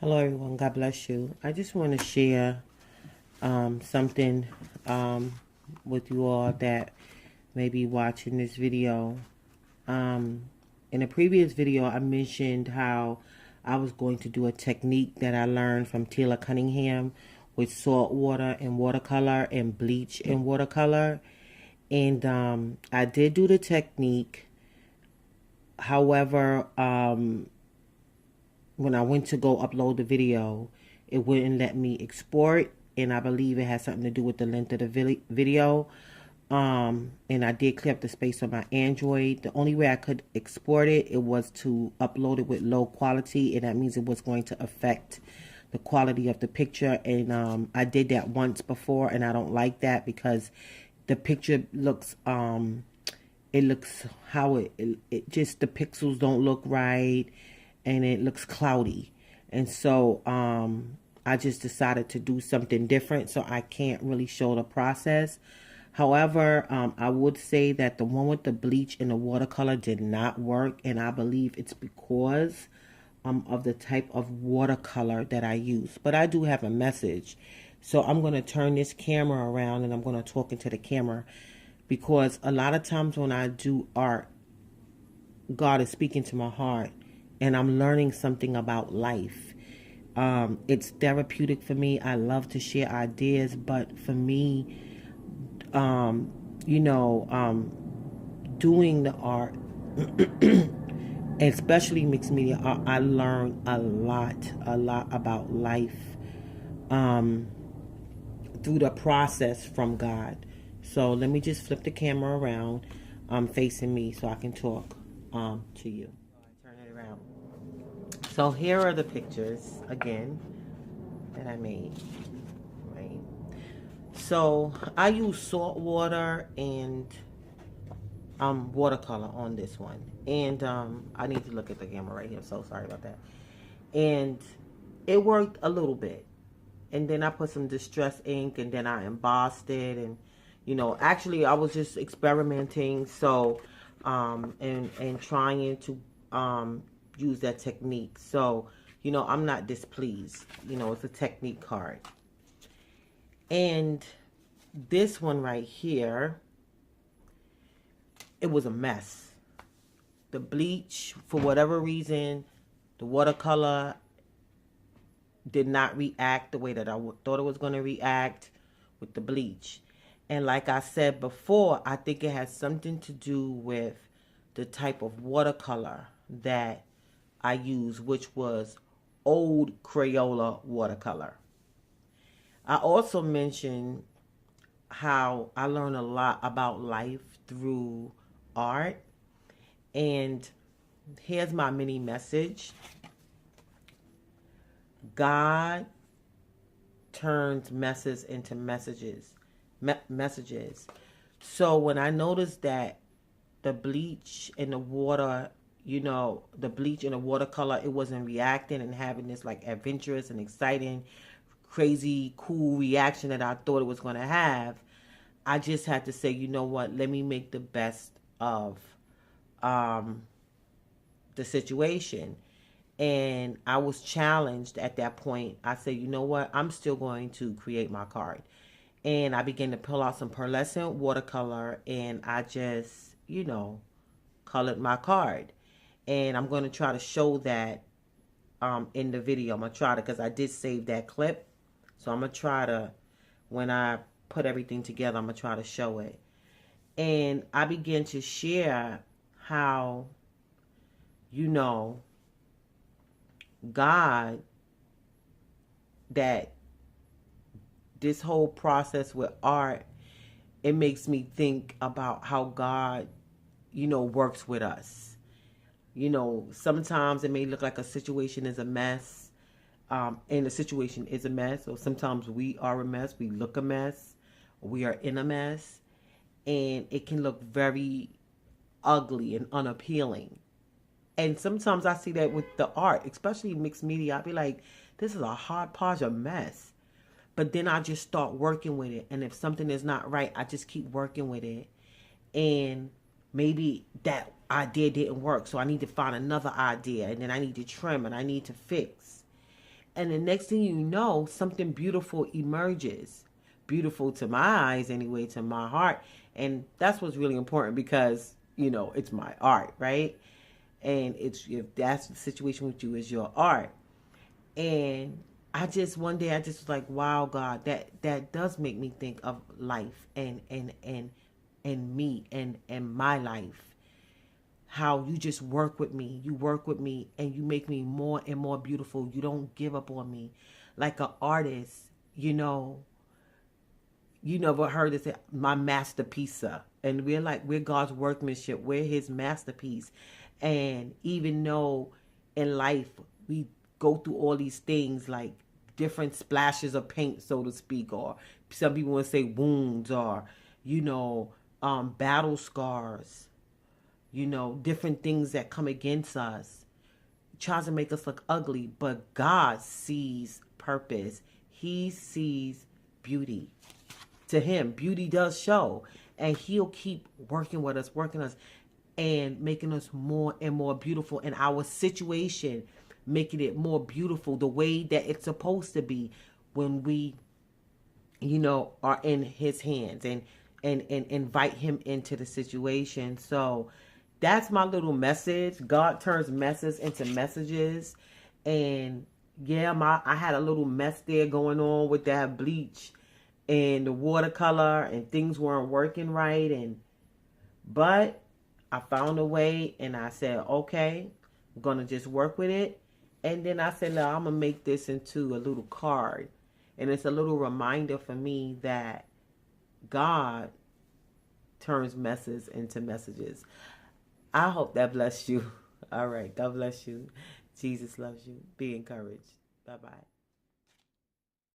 Hello, everyone. God bless you. I just want to share something with you all that may be watching this video. In a previous video, I mentioned how I was going to do a technique that I learned from Taylor Cunningham with salt water and watercolor and bleach and watercolor. And I did do the technique. However, when I went to go upload the video, it wouldn't let me export, and I believe it has something to do with the length of the video. And I did clear up the space on my Android. The only way I could export it was to upload it with low quality, and that means it was going to affect the quality of the picture. And I did that once before, and I don't like that because the picture looks it looks how it just, the pixels don't look right, and it looks cloudy. And so I just decided to do something different, so I can't really show the process. However, I would say that the one with the bleach and the watercolor did not work, and I believe it's because of the type of watercolor that I use. But I do have a message, so I'm going to turn this camera around and I'm going to talk into the camera, because a lot of times when I do art, God is speaking to my heart, and I'm learning something about life. It's therapeutic for me. I love to share ideas, but for me, you know, doing the art, especially mixed media art, I learn a lot about life through the process from God. So let me just flip the camera around, facing me, so I can talk to you. Turn it around. So here are the pictures again that I made. Right. So I use salt water and watercolor on this one, and I need to look at the camera right here. So sorry about that. And it worked a little bit, and then I put some distress ink, and then I embossed it, and actually I was just experimenting. So and trying to use that technique. So I'm not displeased. It's a technique card. And this one right here, it was a mess. The bleach, for whatever reason, the watercolor did not react the way that I thought it was going to react with the bleach. And like I said before, I think it has something to do with the type of watercolor that I used, which was old Crayola watercolor. I also mentioned how I learned a lot about life through art. And here's my mini message. God turns messes into messages. So when I noticed that the bleach and the water, the bleach and the watercolor, it wasn't reacting and having this like adventurous and exciting, crazy, cool reaction that I thought it was going to have, I just had to say, you know what, let me make the best of the situation. And I was challenged at that point. I said, you know what, I'm still going to create my card. And I began to pull out some pearlescent watercolor, and I just, colored my card. And I'm going to try to show that in the video. I'm going to try to, because I did save that clip. So I'm going to try to, when I put everything together, I'm going to try to show it. And I began to share how, God, that this whole process with art, it makes me think about how God, works with us. Sometimes it may look like a situation is a mess, and the situation is a mess. Or sometimes we are a mess, we look a mess, we are in a mess, and it can look very ugly and unappealing. And sometimes I see that with the art, especially mixed media. I'll be like, this is a hodgepodge of mess. But then I just start working with it. And if something is not right, I just keep working with it. And maybe that idea didn't work, so I need to find another idea. And then I need to trim and I need to fix. And the next thing you know, something beautiful emerges. Beautiful to my eyes, anyway, to my heart. And that's what's really important because, you know, it's my art, right? And it's, if that's the situation with you, is your art. And I just, one day I just was like, wow, God, that does make me think of life and me and my life. How you just work with me. You work with me and you make me more and more beautiful. You don't give up on me. Like an artist, you never heard it say, my masterpiece. And we're God's workmanship. We're his masterpiece. And even though in life we go through all these things like different splashes of paint, so to speak, or some people want to say wounds, or, battle scars, different things that come against us, tries to make us look ugly, but God sees purpose. He sees beauty. To him, beauty does show, and he'll keep working with us, and making us more and more beautiful in our situation, making it more beautiful the way that it's supposed to be when we, are in his hands and invite him into the situation. So that's my little message. God turns messes into messages. And yeah, I had a little mess there going on with that bleach and the watercolor, and things weren't working right. But I found a way, and I said, okay, I'm going to just work with it. And then I said, no, I'm going to make this into a little card. And it's a little reminder for me that God turns messes into messages. I hope that blessed you. All right. God bless you. Jesus loves you. Be encouraged. Bye-bye.